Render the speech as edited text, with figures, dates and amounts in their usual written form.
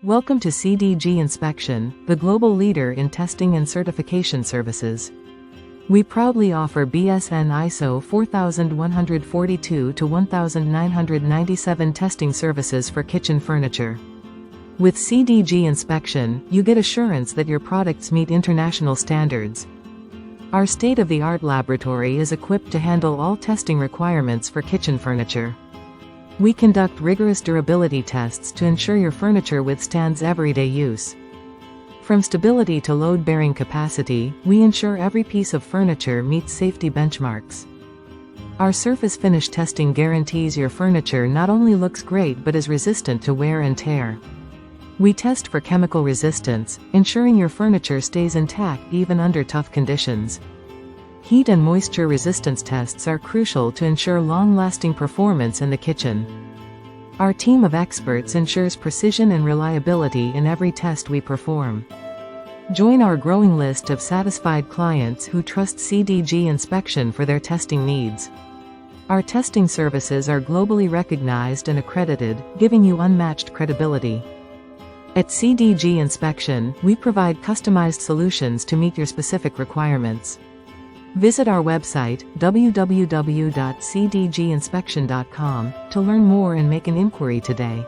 Welcome to CDG Inspection, the global leader in testing and certification services. We proudly offer BSN ISO 4142 to 1997 testing services for kitchen furniture. With CDG Inspection, you get assurance that your products meet international standards. Our state-of-the-art laboratory is equipped to handle all testing requirements for kitchen furniture. We conduct rigorous durability tests to ensure your furniture withstands everyday use. From stability to load-bearing capacity, we ensure every piece of furniture meets safety benchmarks. Our surface finish testing guarantees your furniture not only looks great but is resistant to wear and tear. We test for chemical resistance, ensuring your furniture stays intact even under tough conditions. Heat and moisture resistance tests are crucial to ensure long-lasting performance in the kitchen. Our team of experts ensures precision and reliability in every test we perform. Join our growing list of satisfied clients who trust CDG Inspection for their testing needs. Our testing services are globally recognized and accredited, giving you unmatched credibility. At CDG Inspection, we provide customized solutions to meet your specific requirements. Visit our website, www.cdginspection.com, to learn more and make an inquiry today.